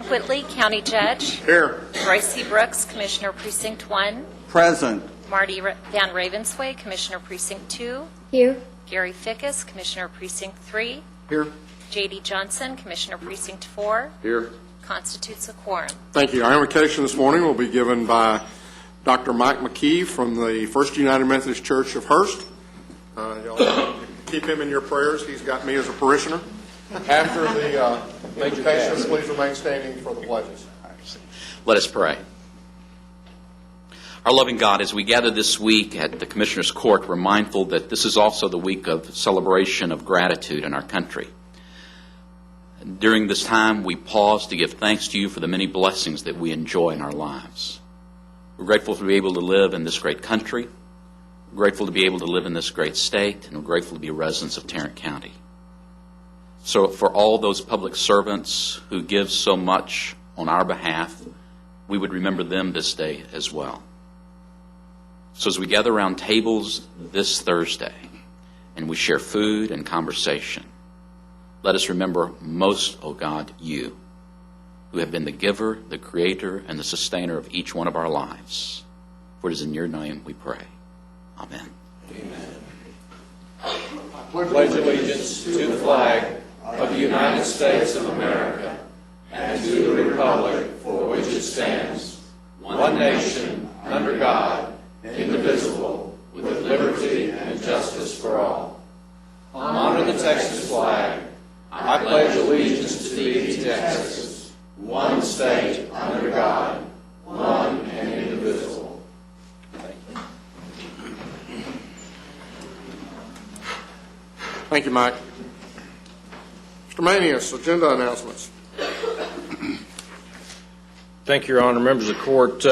Whitley, County Judge. Here. Royce C. Brooks, Commissioner Precinct 1. Present. Marty Van Ravensway, Commissioner Precinct 2. Here. Gary Fickus, Commissioner Precinct 3. Here. J.D. Johnson, Commissioner Precinct 4. Here. Constitutes a quorum. Thank you. Our invocation this morning will be given by Dr. Mike McKee from the First United Methodist Church of Hurst. Y'all keep him in your prayers. He's got me as a parishioner. After the invocation, please remain standing for the pledges. Let us pray. Our loving God, as we gather this week at the Commissioner's Court, we're mindful that this is also the week of celebration of gratitude in our country. During this time, we pause to give thanks to you for the many blessings that we enjoy in our lives. We're grateful to be able to live in this great country. We're grateful to be able to live in this great state, and we're grateful to be residents of Tarrant County. So for all those public servants who give so much on our behalf, we would remember them this day as well. So as we gather around tables this Thursday and we share food and conversation, let us remember most, O God, you, who have been the giver, the creator, and the sustainer of each one of our lives. For it is in your name we pray. Amen. Amen. I pledge allegiance to the flag of the United States of America and to the republic for which it stands, one nation, under God, indivisible, with liberty and justice for all. Honor the Texas flag. I pledge allegiance to thee, Texas, one state, under God, one and indivisible. Thank you, Mike. Mr. Manius, agenda announcements. Thank you, Your Honor. Members of the court,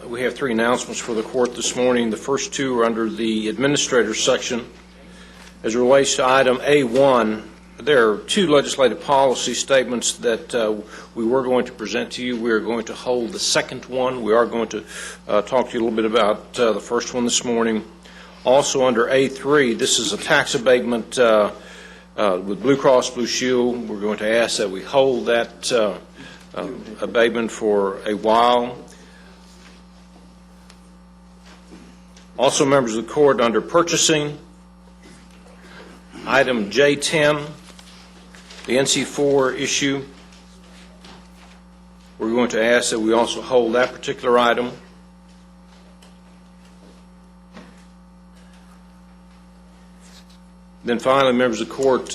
we have three announcements for the court this morning. The first two are under the administrator's section. As it relates to item A1, there are two legislative policy statements that we were going to present to you. We are going to hold the second one. We are going to talk to you a little bit about the first one this morning. Also under A3, this is a tax abatement with Blue Cross Blue Shield. We're going to ask that we hold that abatement for a while. Also, members of the court, under purchasing, item J10, the NC4 issue, we're going to ask that we also hold that particular item. Then finally, members of the court,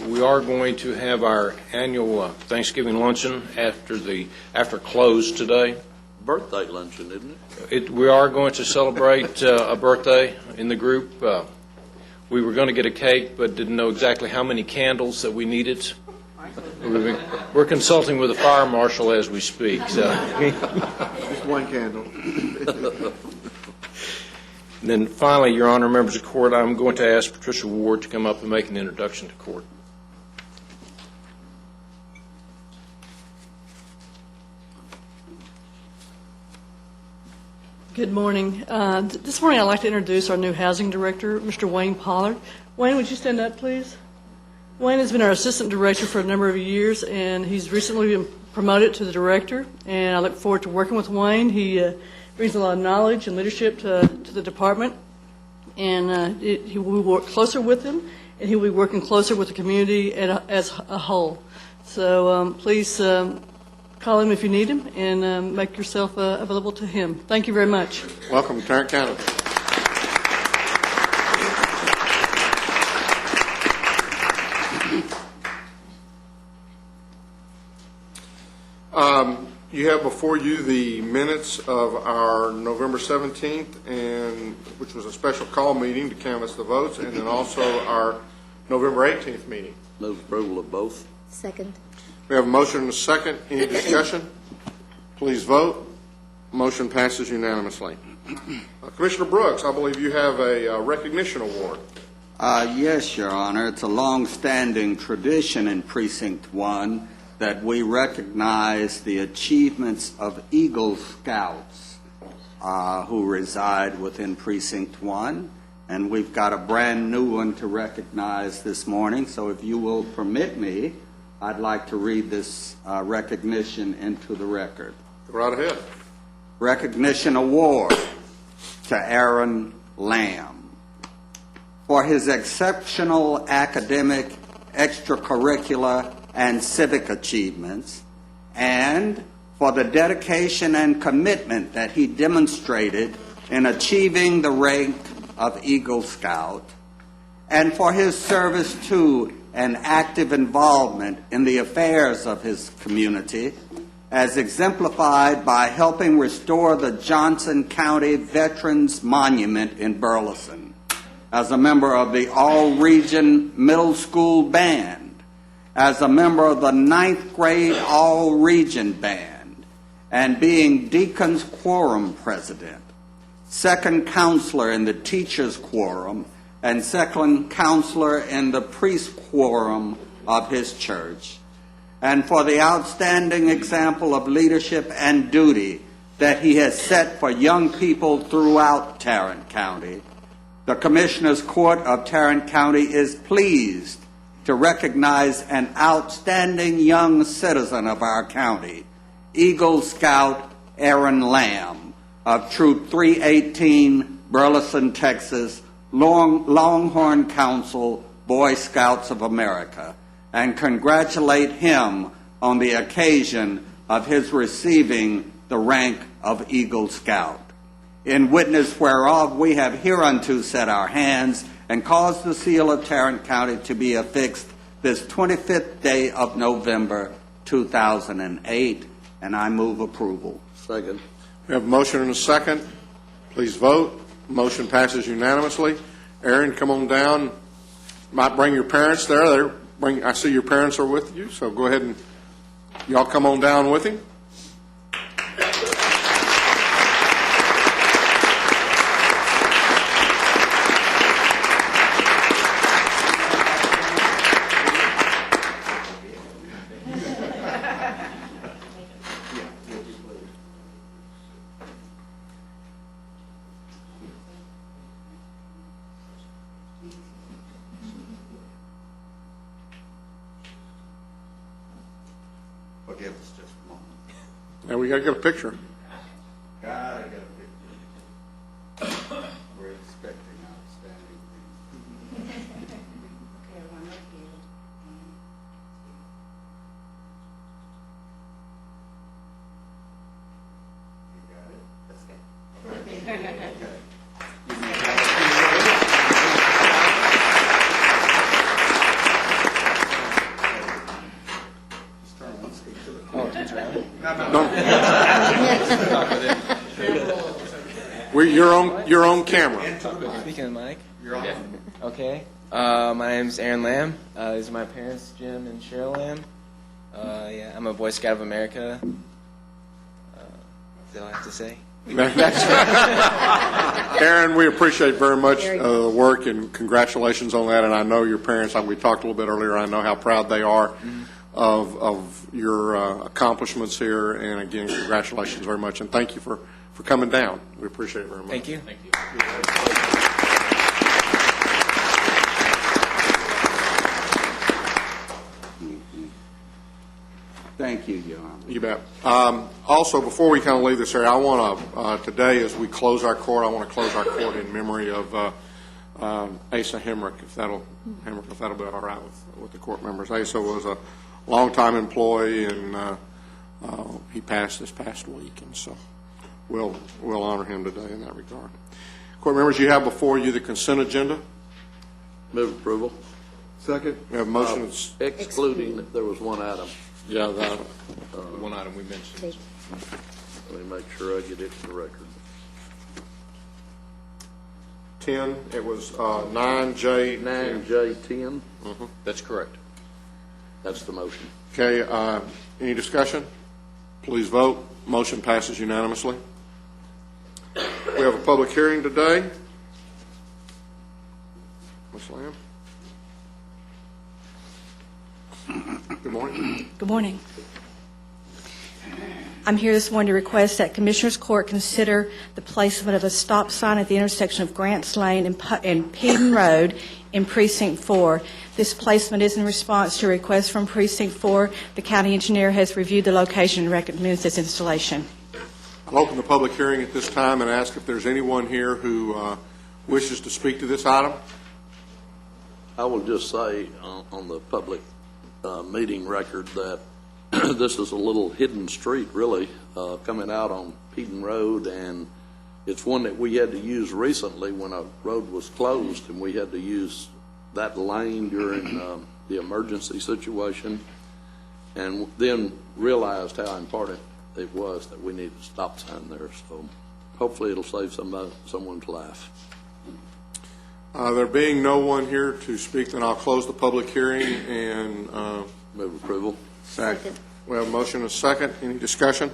we are going to have our annual Thanksgiving luncheon after close today. Birthday luncheon, isn't it? We are going to celebrate a birthday in the group. We were going to get a cake, but didn't know exactly how many candles that we needed. We're consulting with the fire marshal as we speak. So. Just one candle. And then finally, Your Honor, members of the court, I'm going to ask Patricia Ward to come up and make an introduction to court. Good morning. This morning I'd like to introduce our new housing director, Mr. Wayne Pollard. Wayne, would you stand up, please? Wayne has been our assistant director for a number of years, and he's recently been promoted to the director, and I look forward to working with Wayne. He brings a lot of knowledge and leadership to the department, and he will work closer with him, and he will be working closer with the community as a whole. So please call him if you need him, and make yourself available to him. Thank you very much. Welcome to Tarrant County. You have before you the minutes of our November 17th, which was a special call meeting to canvass the votes, and then also our November 18th meeting. Move approval of both. Second. We have a motion and a second. Any discussion? Please vote. Motion passes unanimously. Commissioner Brooks, I believe you have a recognition award. Yes, Your Honor. It's a long-standing tradition in Precinct 1 that we recognize the achievements of Eagle Scouts who reside within Precinct 1. And we've got a brand new one to recognize this morning. So if you will permit me, I'd like to read this recognition into the record. Go right ahead. Recognition award to Aaron Lamb for his exceptional academic, extracurricular, and civic achievements, and for the dedication and commitment that he demonstrated in achieving the rank of Eagle Scout, and for his service to and active involvement in the affairs of his community, as exemplified by helping restore the Johnson County Veterans Monument in Burleson, as a member of the All-Region Middle School Band, as a member of the 9th grade All-Region Band, and being Deacon's Quorum President, second counselor in the Teachers Quorum, and second counselor in the Priest Quorum of his church, and for the outstanding example of leadership and duty that he has set for young people throughout Tarrant County. The Commissioner's Court of Tarrant County is pleased to recognize an outstanding young citizen of our county, Eagle Scout Aaron Lamb of Troop 318, Burleson, Texas, Longhorn Council, Boy Scouts of America, and congratulate him on the occasion of his receiving the rank of Eagle Scout. In witness whereof we have hereunto set our hands and caused the seal of Tarrant County to be affixed this 25th day of November 2008, and I move approval. Second. We have a motion and a second. Please vote. Motion passes unanimously. Aaron, come on down. Might bring your parents there. I see your parents are with you, so go ahead and y'all come on down with him. Forgive us just a moment. Now we got to get a picture. Gotta get a picture. We're expecting outstanding things. You got it? That's good. Okay. We're your own camera. Speaking of the mic. You're on. Okay. My name's Aaron Lamb. These are my parents, Jim and Cheryl Lamb. I'm a Boy Scout of America. That's all I have to say. Aaron, we appreciate very much the work and congratulations on that. And I know your parents, like we talked a little bit earlier, I know how proud they are of your accomplishments here. And again, congratulations very much. And thank you for coming down. We appreciate it very much. Thank you. Thank you. Thank you, Your Honor. You bet. Also, before we kind of leave this area, I want to, today as we close our court, I want to close our court in memory of Asa Hemrick, if that'll be all right with the court members. Asa was a longtime employee, and he passed this past week, and so we'll honor him today in that regard. Court members, you have before you the consent agenda. Move approval. Second. We have a motion. Excluding if there was one item. Yeah, that. One item we mentioned. Let me make sure I get it for the record. 10. It was 9J. 9J10. That's correct. That's the motion. Okay. Any discussion? Please vote. Motion passes unanimously. We have a public hearing today. Ms. Lamb. Good morning. Good morning. I'm here this morning to request that Commissioners Court consider the placement of a stop sign at the intersection of Grants Lane and Peden Road in Precinct 4. This placement is in response to a request from Precinct 4. The county engineer has reviewed the location and recommends this installation. I'll open the public hearing at this time and ask if there's anyone here who wishes to speak to this item. I will just say on the public meeting record that this is a little hidden street, really, coming out on Peden Road, and it's one that we had to use recently when a road was closed, and we had to use that lane during the emergency situation, and then realized how important it was that we needed a stop sign there. So hopefully it'll save someone's life. There being no one here to speak, then I'll close the public hearing and Move approval. Second. we have a motion and a second. Any discussion?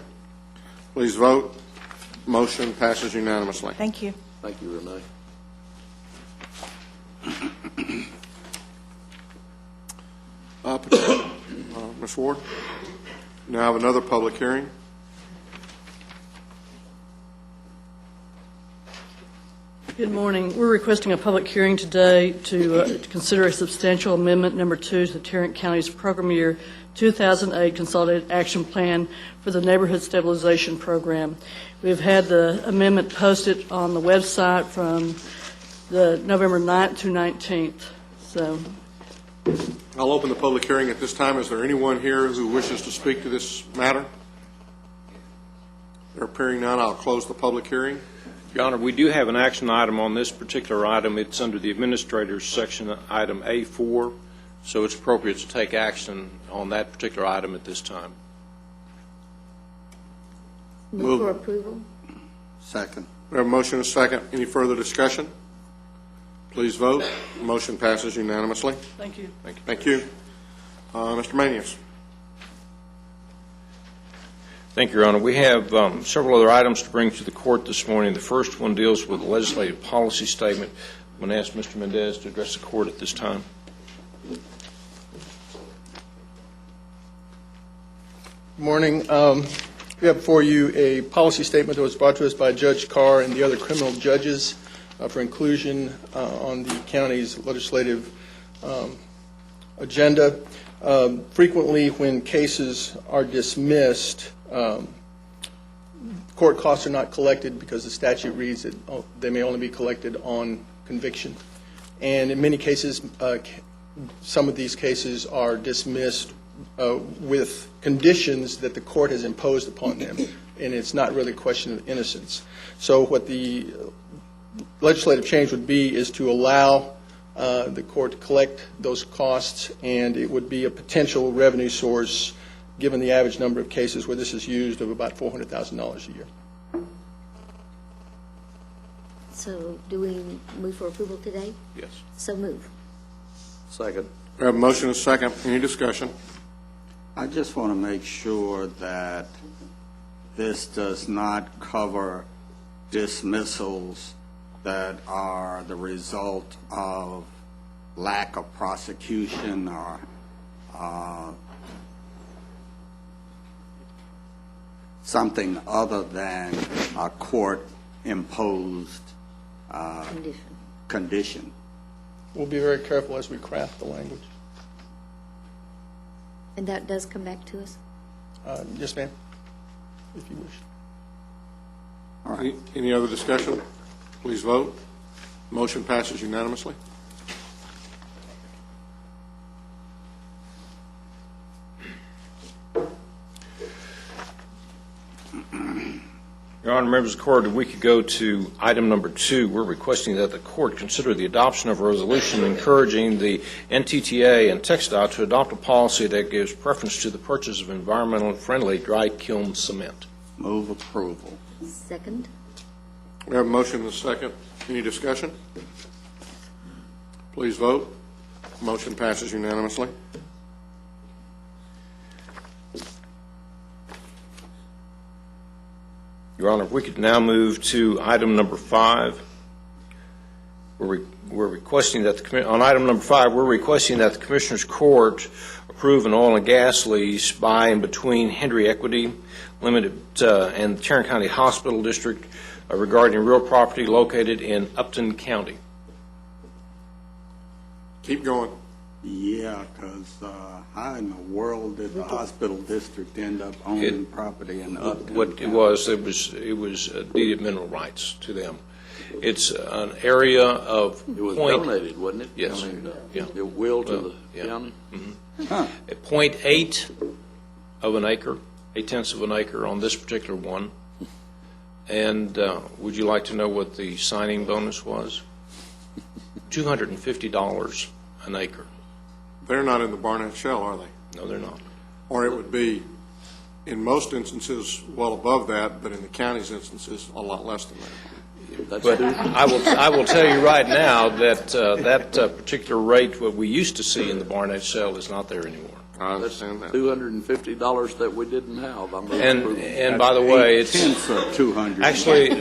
Please vote. Motion passes unanimously. Thank you. Thank you, Renee. Ms. Ward, now have another public hearing. Good morning. We're requesting a public hearing today to consider a substantial amendment number 2 to the Tarrant County's program year 2008 Consolidated Action Plan for the Neighborhood Stabilization Program. We've had the amendment posted on the website from the November 9th to 19th. So, I'll open the public hearing at this time. Is there anyone here who wishes to speak to this matter? There appearing none, I'll close the public hearing. Your Honor, we do have an action item on this particular item. It's under the Administrator's section, item A4, so it's appropriate to take action on that particular item at this time. Move for approval. Second. We have a motion and a second. Any further discussion? Please vote. Motion passes unanimously. thank you. Thank you. Mr. Manius. Thank you, Your Honor. We have several other items to bring to the court this morning. The first one deals with the legislative policy statement. I'm going to ask Mr. Mendez to address the court at this time. Good morning. We have before you a policy statement that was brought to us by Judge Carr and the other criminal judges for inclusion on the county's legislative agenda. Frequently, when cases are dismissed, court costs are not collected because the statute reads that they may only be collected on conviction. And in many cases, some of these cases are dismissed with conditions that the court has imposed upon them, and it's not really a question of innocence. So what the legislative change would be is to allow the court to collect those costs, and it would be a potential revenue source given the average number of cases where this is used of about $400,000 a year. So do we move for approval today? Yes. So move. Second. We have a motion and a second. Any discussion? I just want to make sure that this does not cover dismissals that are the result of lack of prosecution or something other than a court-imposed condition. We'll be very careful as we craft the language. And that does come back to us? Yes, ma'am, if you wish. All right. Any other discussion? Please vote. Motion passes unanimously. Your Honor, members of the court, if we could go to item number 2, we're requesting that the court consider the adoption of a resolution encouraging the NTTA and TxDOT to adopt a policy that gives preference to the purchase of environmentally friendly dry kiln cement. Move approval. Second. We have a motion and a second. Any discussion? Please vote. Motion passes unanimously. Your Honor, if we could now move to item number 5. we're requesting that on item number 5, we're requesting that the Commissioners Court approve an oil and gas lease by and between Henry Equity Limited and the Tarrant County Hospital District regarding real property located in Upton County. Keep going. Yeah, because how in the world did the hospital district end up owning property in Upton What County? it was deeded mineral rights to them. It's an area of It was point. donated, wasn't it? Yes. I mean, Yeah. it will to Well, the yeah. county? Huh. 0.8 of an acre, 0.8 of an acre on this particular one. And would you like to know what the signing bonus was? $250 an acre. They're not in the Barnett Shell, are they? No, they're not. Or it would be, in most instances, well above that, but in the county's instances, a lot less than that. That's But due- I will tell you right now that that particular rate, what we used to see in the Barnett Shell, is not there anymore. I understand that. $250 that we didn't have. I move And approval. and by the way, it's 8/10 of 200.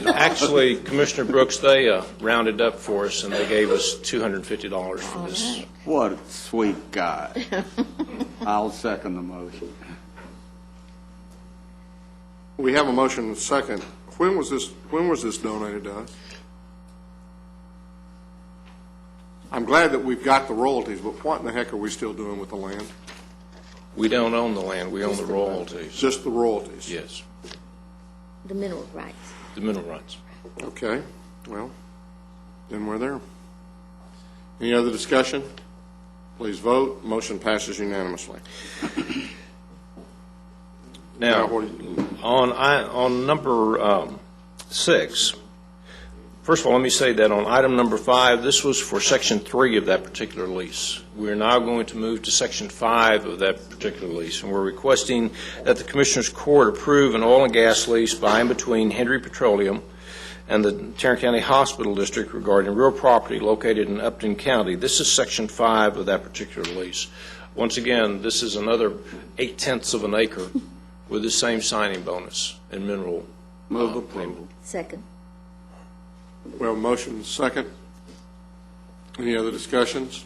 actually Commissioner Brooks, they rounded up for us and they gave us $250 for this. What a sweet guy. I'll second the motion. We have a motion and a second. When was this donated to us? I'm glad that we've got the royalties, but what in the heck are we still doing with the land? We don't own the land, we own the royalties. Just the royalties? Yes, The mineral rights. the mineral rights. Okay, well, then we're there. Any other discussion? Please vote. Motion passes unanimously. Now, what do you- on number 6, first of all, let me say that on item number 5, this was for Section 3 of that particular lease. We're now going to move to Section 5 of that particular lease, and we're requesting that the Commissioners Court approve an oil and gas lease by and between Henry Petroleum and the Tarrant County Hospital District regarding real property located in Upton County. This is Section 5 of that particular lease. Once again, this is another 0.8 of an acre with the same signing bonus and mineral. Move approval. Second. Well, motion and second. Any other discussions?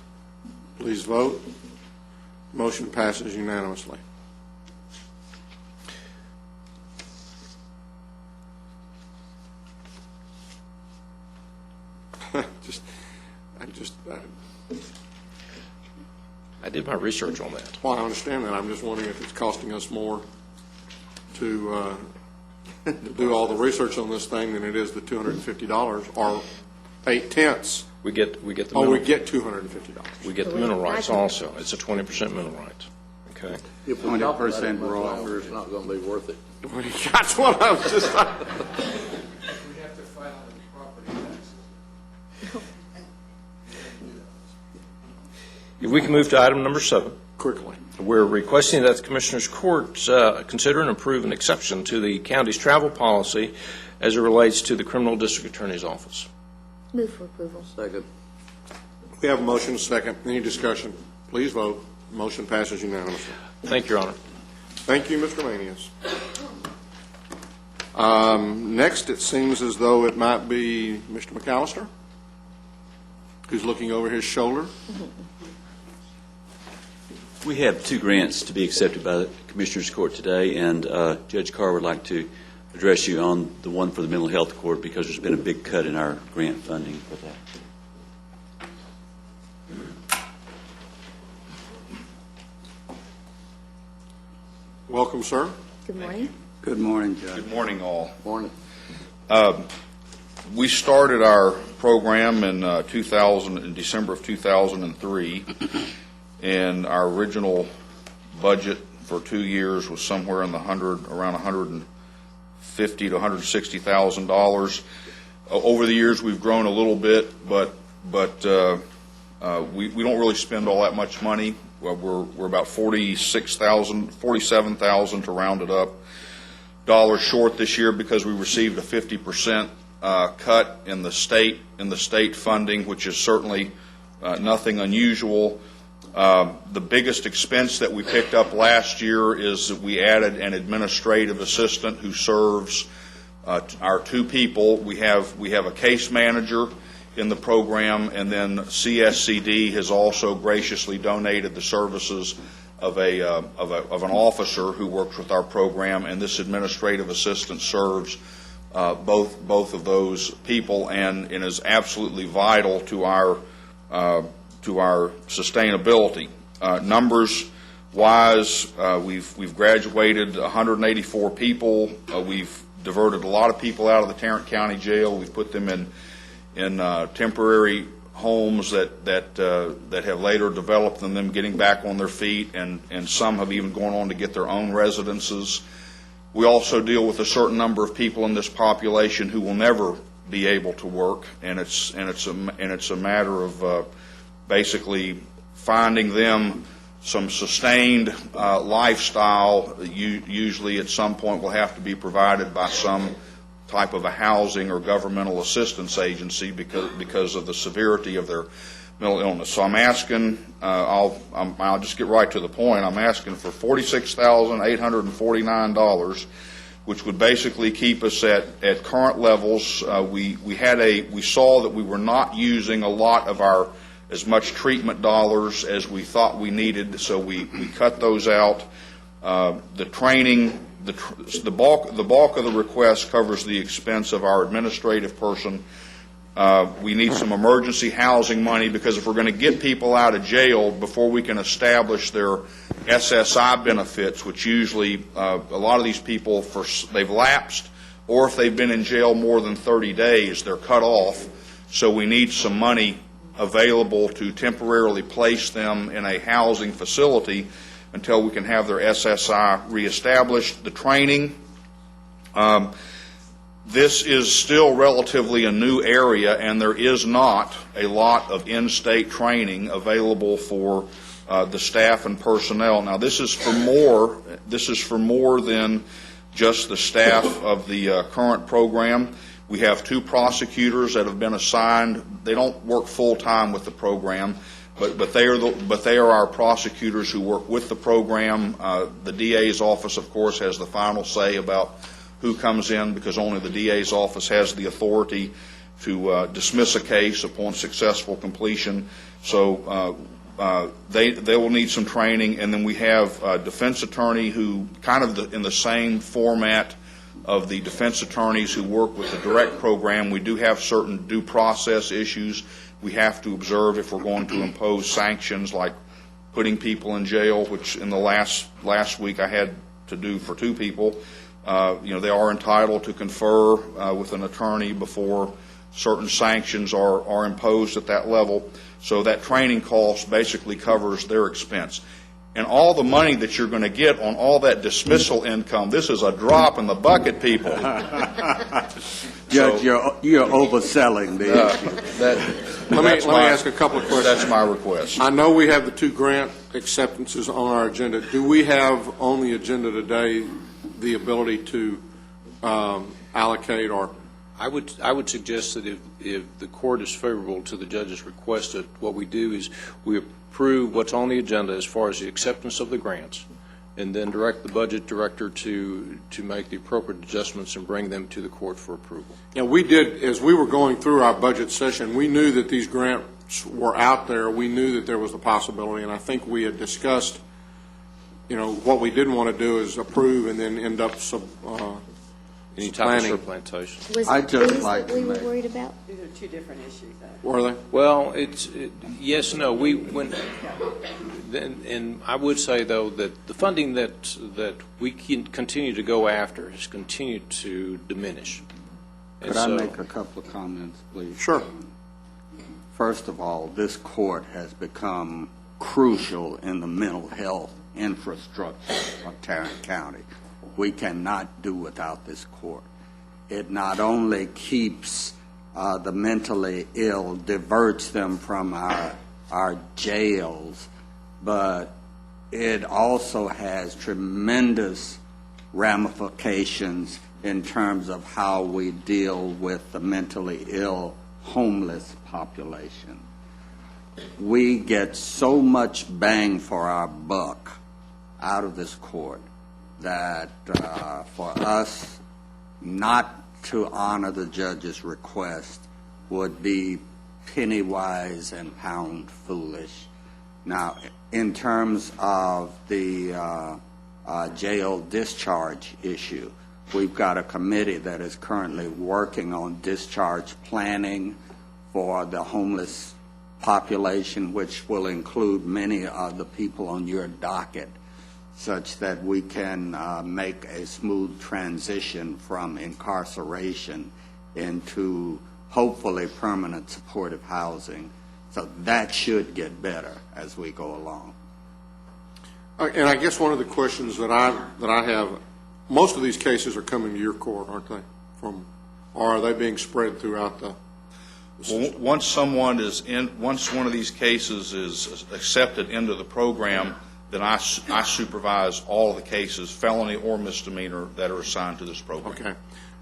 Please vote. Motion passes unanimously. I did my research on that. Well, I understand that. I'm just wondering if it's costing us more to do all the research on this thing than it is the $250 or 8/10. We get the Oh, we mineral, get $250. we get the mineral rights also. It's a 20% mineral rights. Okay. If we talk about it 20% much raw. longer, it's not going to be worth it. That's what I was just. If we can move to item number 7. Quickly. We're requesting that the Commissioners Court consider and approve an exception to the county's travel policy as it relates to the Criminal District Attorney's Office. Move for approval. Second. We have a motion and a second. Any discussion? Please vote. Motion passes unanimously. Thank you, Your Honor. Thank you, Mr. Manius. Next, it seems as though it might be Mr. McAllister, who's looking over his shoulder. We have 2 grants to be accepted by the Commissioners Court today, and Judge Carr would like to address you on the one for the Mental Health Court because there's been a big cut in our grant funding for that. Welcome, sir. Good morning. Good morning, Judge. Good morning, all. Morning. We started our program in December of 2003, and our original budget for 2 years was somewhere in the around $150,000 to $160,000. Over the years, we've grown a little bit, but we don't really spend all that much money. We're about $47,000 to round it up dollars short this year because we received a 50% cut in the state funding, which is certainly nothing unusual. The biggest expense that we picked up last year is that we added an administrative assistant who serves our 2 people. We have a case manager, in the program, and then CSCD has also graciously donated the services of an officer who works with our program, and this administrative assistant serves both of those people and is absolutely vital to our sustainability. Numbers wise, we've graduated 184 people. We've diverted a lot of people out of the Tarrant County Jail. We've put them in temporary homes that have later developed them getting back on their feet, and some have even gone on to get their own residences. We also deal with a certain number of people in this population who will never be able to work, and it's a matter of basically finding them some sustained lifestyle that usually at some point will have to be provided by some type of a housing or governmental assistance agency because of the severity of their mental illness. So I'm asking, I'll just get right to the point. I'm asking for $46,849, which would basically keep us at current levels. We saw that we were not using a lot of as much treatment dollars as we thought we needed, so we cut those out. The training, the bulk of the request covers the expense of our administrative person. We need some emergency housing money, because if we're going to get people out of jail before we can establish their SSI benefits, which usually a lot of these people, they've lapsed, or if they've been in jail more than 30 days, they're cut off. So we need some money available to temporarily place them in a housing facility until we can have their SSI reestablished. The training, this is still relatively a new area, and there is not a lot of in-state training available for the staff and personnel. Now, this is for more than just the staff of the current program. We have 2 prosecutors that have been assigned. They don't work full-time with the program, but they are our prosecutors who work with the program. The DA's office, of course, has the final say about who comes in, because only the DA's office has the authority to dismiss a case upon successful completion. So they will need some training. And then we have a defense attorney who in the same format of the defense attorneys who work with the direct program. We do have certain due process issues we have to observe if we're going to impose sanctions, like putting people in jail, which in the last week I had to do for 2 people. They are entitled to confer with an attorney before certain sanctions are imposed at that level. So that training cost basically covers their expense. And all the money that you're going to get on all that dismissal income, this is a drop in the bucket, people. Judge, you're overselling the issue. Let me ask a couple of questions. That's my request. I know we have the 2 grant acceptances on our agenda. Do we have on the agenda today the ability to allocate or? I would suggest that if the court is favorable to the judge's request, that what we do is we approve what's on the agenda as far as the acceptance of the grants, and then direct the budget director to make the appropriate adjustments and bring them to the court for approval. Yeah, we did, as we were going through our budget session, we knew that these grants were out there. We knew that there was a possibility, and I think we had discussed, what we didn't want to do is approve and then end up any type of supplantation. Was I'd just fees like what we to were make- worried about? These are 2 different issues, though. Were they? Well, yes, no. And I would say, though, that the funding that we can continue to go after has continued to diminish. Could I make a couple of comments, please? Sure. First of all, this court has become crucial in the mental health infrastructure of Tarrant County. We cannot do without this court. It not only keeps the mentally ill, diverts them from our jails, but it also has tremendous ramifications in terms of how we deal with the mentally ill homeless population. We get so much bang for our buck out of this court that for us not to honor the judge's request would be penny wise and pound foolish. Now, in terms of the jail discharge issue, we've got a committee that is currently working on discharge planning for the homeless population, which will include many of the people on your docket, such that we can make a smooth transition from incarceration into hopefully permanent supportive housing. So that should get better as we go along. And I guess one of the questions that I have, most of these cases are coming to your court, aren't they? Or are they being spread throughout the? Well, once one of these cases is accepted into the program, then I supervise all of the cases, felony or misdemeanor, that are assigned to this program. Okay.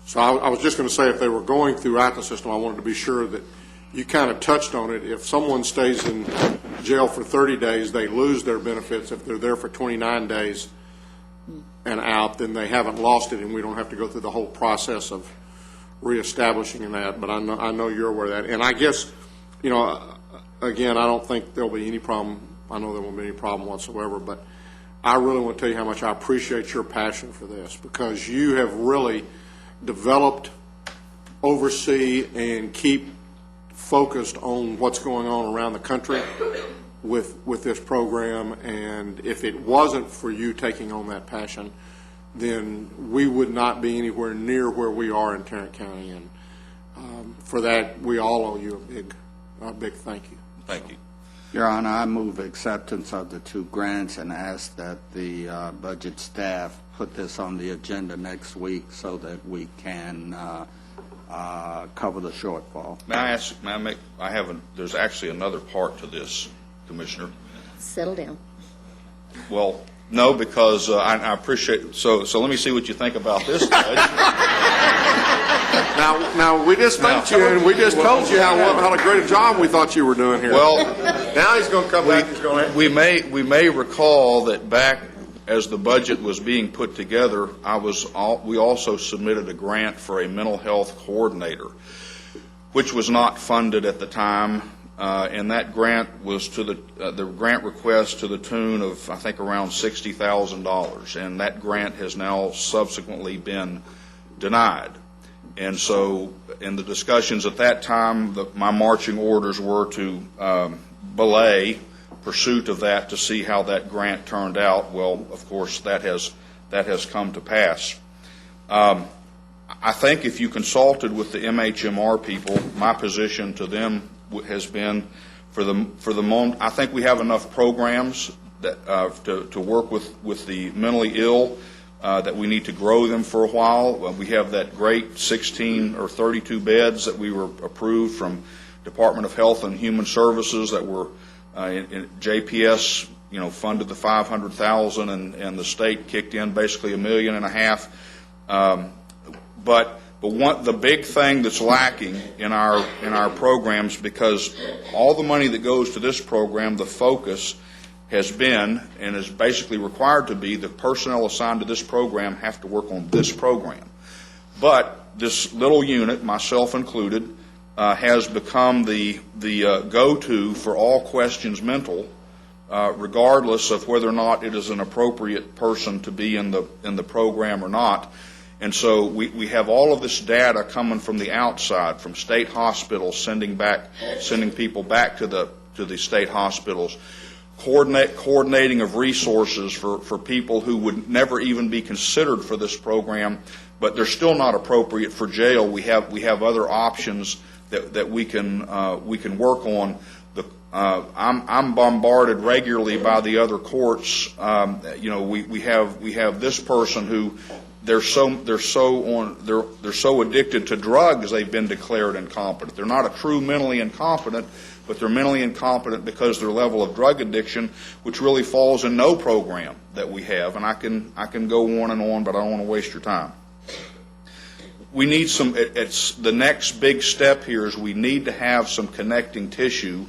So I was just going to say, if they were going throughout the system, I wanted to be sure that you kind of touched on it. If someone stays in jail for 30 days, they lose their benefits. If they're there for 29 days and out, then they haven't lost it, and we don't have to go through the whole process of reestablishing that. But I know you're aware of that. And I guess, again, I don't think there'll be any problem. I know there won't be any problem whatsoever, but I really want to tell you how much I appreciate your passion for this, because you have really developed, oversee, and keep focused on what's going on around the country with this program. And if it wasn't for you taking on that passion, then we would not be anywhere near where we are in Tarrant County. And for that, we all owe you a big thank you. Thank you. Your Honor, I move acceptance of the 2 grants and ask that the budget staff put this on the agenda next week so that we can cover the shortfall. May I ask? There's actually another part to this, Commissioner. Settle down. Well, no, because I appreciate. So let me see what you think about this, Judge. Now we just thanked you, and we just told you how great a job we thought you were doing here. Well, now he's going to come back. He's going to. We may recall that back as the budget was being put together, we also submitted a grant for a mental health coordinator, which was not funded at the time, and that grant was to the grant request to the tune of, I think, around $60,000, and that grant has now subsequently been denied. And so in the discussions at that time, my marching orders were to belay pursuit of that to see how that grant turned out. Well, of course, that has come to pass. I think if you consulted with the MHMR people, my position to them has been, for the moment, I think we have enough programs that to work with the mentally ill. That we need to grow them for a while. We have that great 16 or 32 beds that we were approved from Department of Health and Human Services that were in JPS, funded the $500,000 and the state kicked in basically $1.5 million. But the big thing that's lacking in our programs, because all the money that goes to this program, the focus has been and is basically required to be the personnel assigned to this program have to work on this program. But this little unit, myself included, has become the go-to for all questions mental, regardless of whether or not it is an appropriate person to be in the program or not. And so we have all of this data coming from the outside, from state hospitals, sending people back to the state hospitals. Coordinating of resources for people who would never even be considered for this program, but they're still not appropriate for jail. We have other options that we can work on. I'm bombarded regularly by the other courts. We have this person who they're so addicted to drugs they've been declared incompetent. They're not a true mentally incompetent, but they're mentally incompetent because their level of drug addiction, which really falls in no program that we have. And I can go on and on, but I don't want to waste your time. We need it's the next big step here is we need to have some connecting tissue,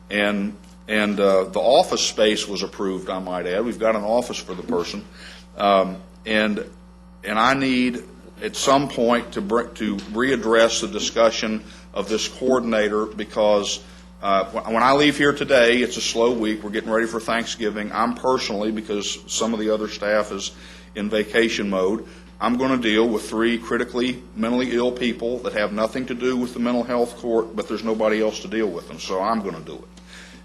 and the office space was approved, I might add. We've got an office for the person, and I need at some point to readdress the discussion of this coordinator because when I leave here today, it's a slow week. We're getting ready for Thanksgiving. I'm personally, because some of the other staff is in vacation mode, I'm going to deal with 3 critically mentally ill people that have nothing to do with the mental health court, but there's nobody else to deal with them, so I'm going to do it.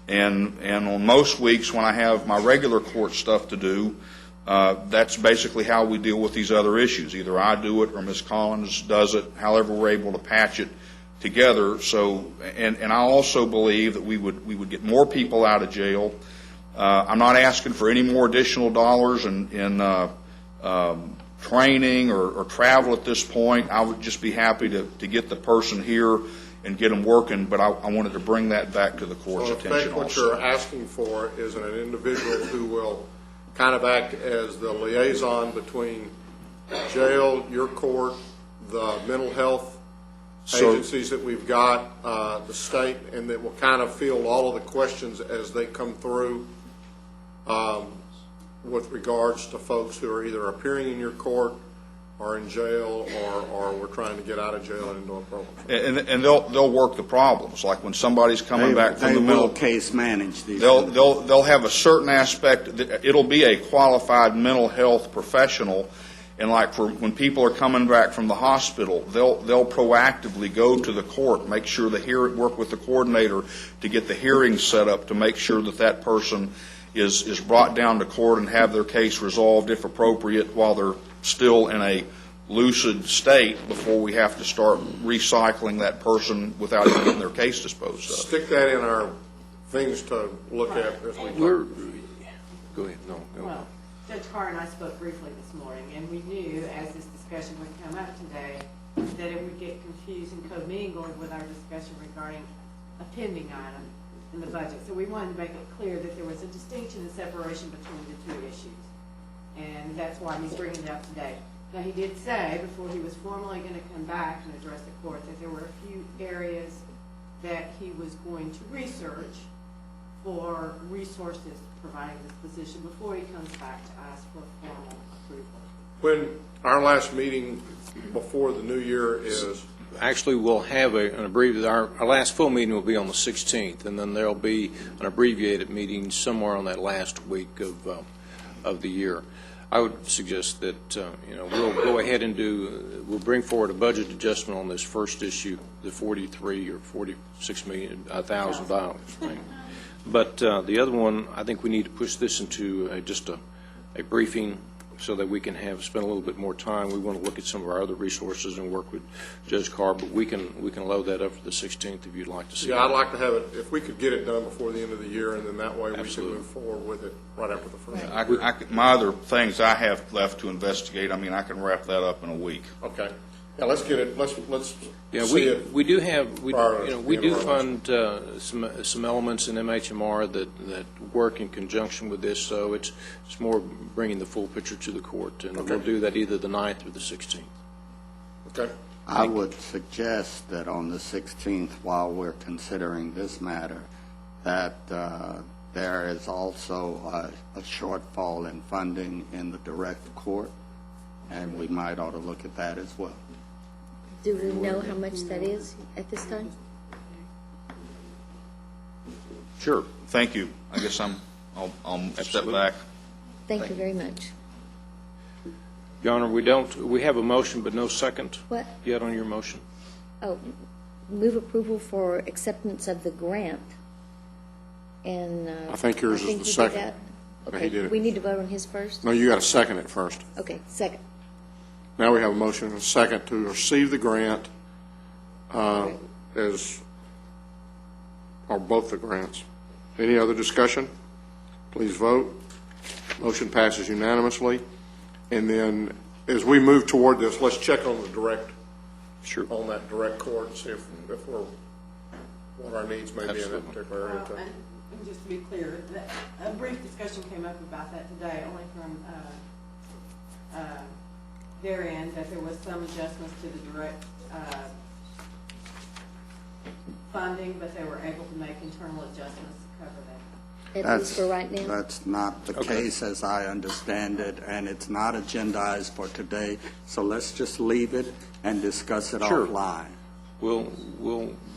And on most weeks when I have my regular court stuff to do, that's basically how we deal with these other issues. Either I do it or Ms. Collins does it, however we're able to patch it together. So, and I also believe that we would get more people out of jail. I'm not asking for any more additional dollars in training or travel at this point. I would just be happy to get the person here and get them working, but I wanted to bring that back to the court's attention What also. you're asking for is an individual who will kind of act as the liaison between jail, your court, the mental health agencies that we've got, the state, and that will kind of field all of the questions as they come through with regards to folks who are either appearing in your court or in jail or we're trying to get out of jail and into a program. And they'll work the problems. Like when somebody's coming back from the They mental will case manage these. They'll have a certain aspect. It'll be a qualified mental health professional, and like for when people are coming back from the hospital, they'll proactively go to the court, make sure work with the coordinator to get the hearing set up to make sure that person is brought down to court and have their case resolved if appropriate while they're still in a lucid state before we have to start recycling that person without even getting their case disposed of. Stick that in our things to look at as we talk. Go ahead. No, go ahead. Well, Judge Carr and I spoke briefly this morning, and we knew as this discussion would come up today that it would get confused and commingled with our discussion regarding a pending item in the budget. So we wanted to make it clear that there was a distinction and separation between the 2 issues. And that's why he's bringing it up today. Now, he did say before he was formally going to come back and address the court that there were a few areas that he was going to research for resources providing this position before he comes back to ask for formal approval. When our last meeting before the new year is? Actually, we'll have an abbreviated, our last full meeting will be on the 16th, and then there'll be an abbreviated meeting somewhere on that last week of the year. I would suggest that, we'll go ahead and we'll bring forward a budget adjustment on this first issue, the $43 or $46,000 thing. But the other one, I think we need to push this into just a briefing so that we can spend a little bit more time. We want to look at some of our other resources and work with Judge Carr, but we can load that up for the 16th if you'd like to see it. Yeah, I'd like to have it, if we could get it done before the end of the year, and then that way we can move forward with it right after the first. My other things I have left to investigate, I can wrap that up in a week. Okay. Yeah, let's get it, let's Yeah, see it. we do have, we do interim. fund some elements in MHMR that work in conjunction with this, so it's more bringing the full picture to the court, and we'll do that either the 9th or the 16th. Okay. I would suggest that on the 16th, while we're considering this matter, that there is also a shortfall in funding in the direct court, and we might ought to look at that as well. Do we know how much that is at this time? Sure. Thank you. I guess I'll step back. Thank you very much. Your Honor, we have a motion but no second What? yet on your motion. Oh, move approval for acceptance of the grant. And I think yours is you the did second. that? No, Okay, he did it. we need to vote on his first? No, you got to second it first. Okay, second. Now we have a motion and a second to receive the grant or both the grants. Any other discussion? Please vote. Motion passes unanimously. And then as we move toward this, let's check on the direct, on that direct court and see if we're, what our needs may be in that particular area. And just to be clear, a brief discussion came up about that today, only from their end, that there was some adjustments to the direct funding, but they were able to make internal adjustments to cover that. At least for right now? That's not the case as I understand it, and it's not agendized for today, so let's just leave it and discuss it offline. we'll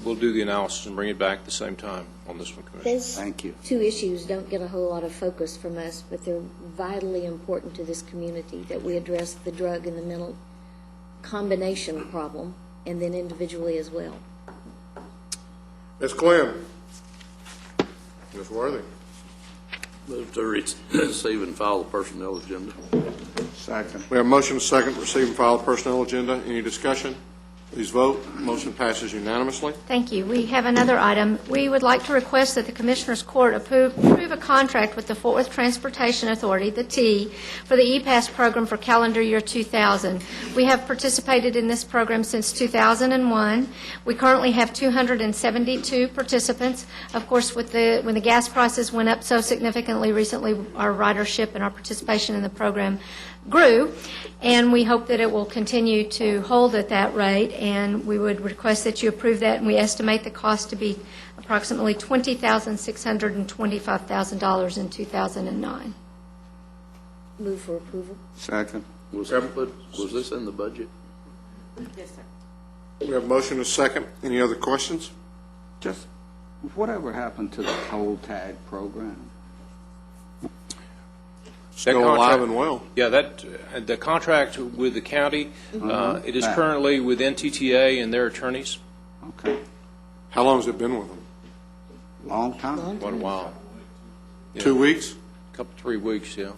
do the analysis and bring it back at the same time on this one, Commissioner. Those Thank you. two issues don't get a whole lot of focus from us, but they're vitally important to this community, that we address the drug and the mental combination problem, and then individually as well. Ms. Glenn? Ms. Worthing? Move to receive and file the personnel agenda. Second. We have a motion and a second to receive and file the personnel agenda. Any discussion? Please vote. Motion passes unanimously. Thank you. We have another item. We would like to request that the Commissioners Court approve a contract with the Fort Worth Transportation Authority, the T, for the E-Pass program for calendar year 2000. We have participated in this program since 2001. We currently have 272 participants. Of course, when the gas prices went up so significantly recently, our ridership and our participation in the program grew, and we hope that it will continue to hold at that rate, and we would request that you approve that, and we estimate the cost to be approximately $20,625,000 in 2009. Move for approval. Second. Was this in the budget? Yes, sir. We have a motion and a second. Any other questions? Just, whatever happened to the toll tag program? Still alive and well. Yeah, the contract with the county, it is currently with NTTA and their attorneys. Okay. How long has it been with them? Long time? What a while. Yeah. 2 weeks? Couple, 3 weeks, yeah.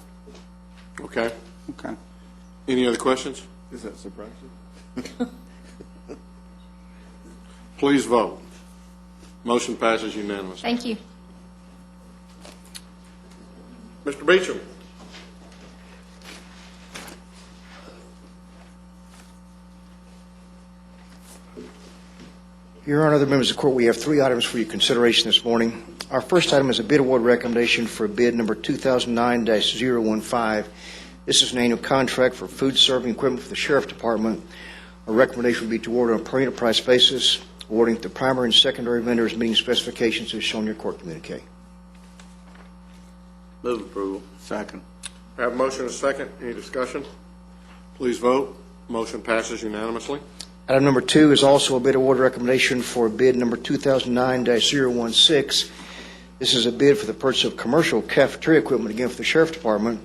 Okay. Okay. Any other questions? Is that surprising? Please vote. Motion passes unanimously. Thank you. Mr. Beecham? Your Honor, other members of the court, we have 3 items for your consideration this morning. Our first item is a bid award recommendation for bid number 2009-015. This is an annual contract for food serving equipment for the Sheriff Department. Our recommendation would be to award on a per unit price basis, awarding to the primary and secondary vendors meeting specifications as shown in your court communique. Move approval. Second. I have a motion and a second. Any discussion? Please vote. Motion passes unanimously. Item number 2 is also a bid award recommendation for bid number 2009-016. This is a bid for the purchase of commercial cafeteria equipment, again for the Sheriff Department.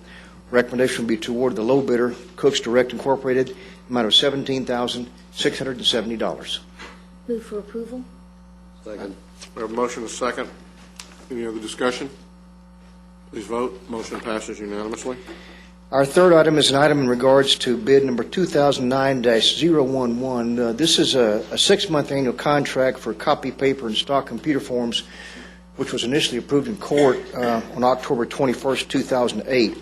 Recommendation would be to award the low bidder, Cooks Direct Incorporated, amount of $17,670. Move for approval. Second. We have a motion and a second. Any other discussion? Please vote. Motion passes unanimously. Our third item is an item in regards to bid number 2009-011. This is a 6-month annual contract for copy paper and stock computer forms, which was initially approved in court on October 21st, 2008.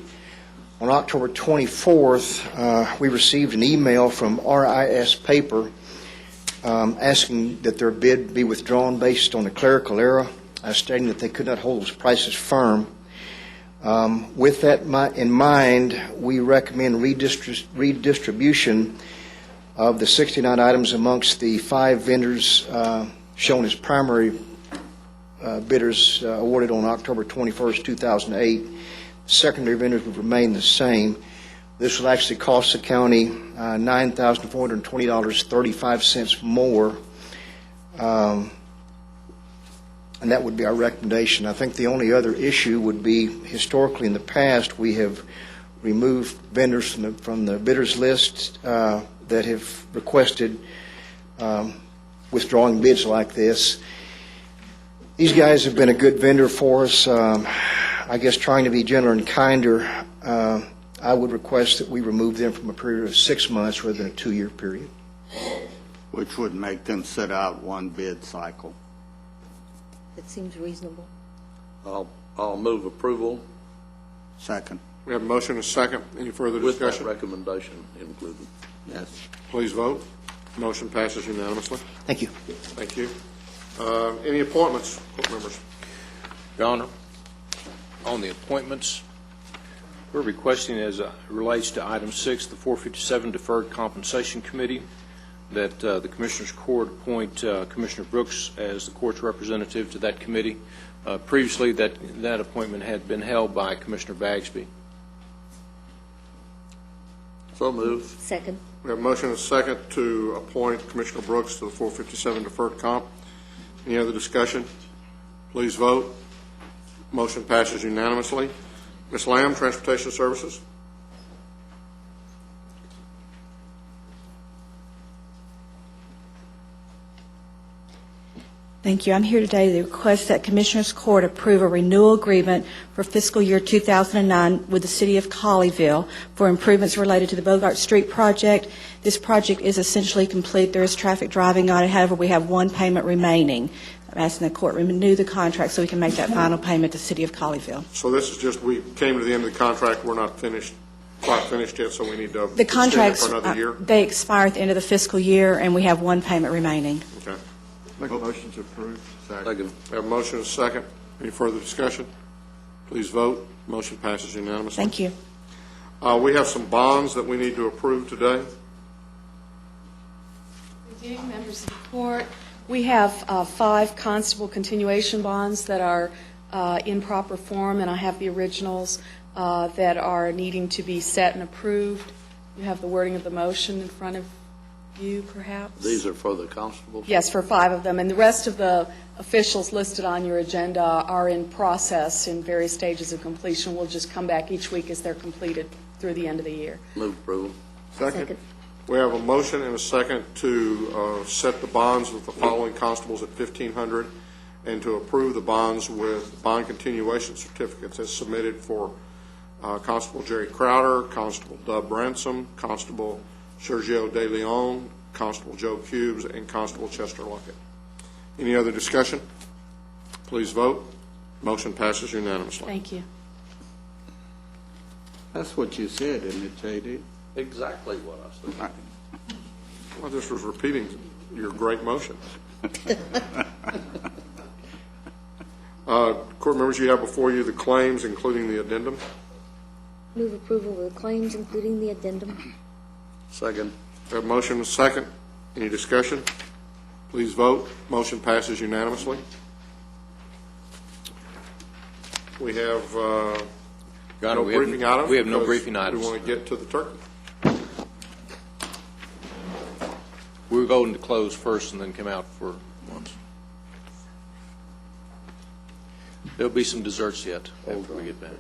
On October 24th, we received an email from RIS Paper asking that their bid be withdrawn based on a clerical error, stating that they could not hold those prices firm. With that in mind, we recommend redistribution of the 69 items amongst the 5 vendors shown as primary bidders awarded on October 21st, 2008. Secondary vendors would remain the same. This will actually cost the county $9,420.35 more. And that would be our recommendation. I think the only other issue would be, historically in the past, we have removed vendors from the bidders list that have requested withdrawing bids like this. These guys have been a good vendor for us. I guess trying to be gentler and kinder, I would request that we remove them from a period of 6 months rather than a 2-year period. Which would make them sit out one bid cycle. That seems reasonable. I'll move approval. Second. We have a motion and a second. Any further With that discussion? recommendation included. Yes. Please vote. Motion passes unanimously. Thank you. Thank you. Any appointments, court members? Your Honor, on the appointments, we're requesting, as it relates to item 6, the 457 Deferred Compensation Committee, that the Commissioners Court appoint Commissioner Brooks as the court's representative to that committee. Previously, that appointment had been held by Commissioner Bagsby. So moved. Second. We have a motion and a second to appoint Commissioner Brooks to the 457 deferred comp. Any other discussion? Please vote. Motion passes unanimously. Ms. Lamb, Transportation Services. Thank you. I'm here today to request that Commissioners Court approve a renewal agreement for fiscal year 2009 with the City of Colleyville for improvements related to the Bogart Street project. This project is essentially complete. There is traffic driving on it. However, we have one payment remaining. I'm asking the court to renew the contract so we can make that final payment to the City of Colleyville. So this is just, we came to the end of the contract. We're not quite finished yet, so we need to The extend it contracts, for another year. they expire at the end of the fiscal year, and we have one payment remaining. Okay. Make a motion to approve. Second. We have a motion and a second. Any further discussion? Please vote. Motion passes unanimously. Thank you. We have some bonds that we need to approve today. We do, members of the court. We have 5 constable continuation bonds that are in proper form, and I have the originals that are needing to be set and approved. You have the wording of the motion in front of you, perhaps? These are for the constables? Yes, for 5 of them. And the rest of the officials listed on your agenda are in process in various stages of completion. We'll just come back each week as they're completed through the end of the year. Move approval. Second. We have a motion and a second to set the bonds with the following constables at $1,500 and to approve the bonds with bond continuation certificates as submitted for Constable Jerry Crowder, Constable Dub Ransom, Constable Sergio De Leon, Constable Joe Cubes, and Constable Chester Luckett. Any other discussion? Please vote. Motion passes unanimously. Thank you. That's what you said, isn't it, J.D.? Exactly what I said. I just was repeating your great motion. Court members, you have before you the claims, including the addendum. Move approval of the claims, including the addendum. Second. We have a motion and a second. Any discussion? Please vote. Motion passes unanimously. We have Your Honor, no we have- briefing items. we have no because briefing items. We want to get to the turkey. We were going to close first and then come out for once. There'll be some desserts yet after we get back.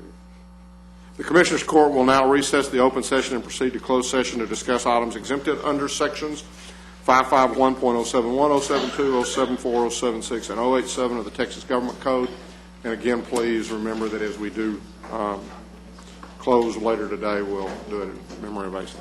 The Commissioners' Court will now recess the open session and proceed to closed session to discuss items exempted under sections 551.071, 072, 074, 076, and 087 of the Texas Government Code. And again, please remember that as we do close later today, we'll do it in memory of Asa.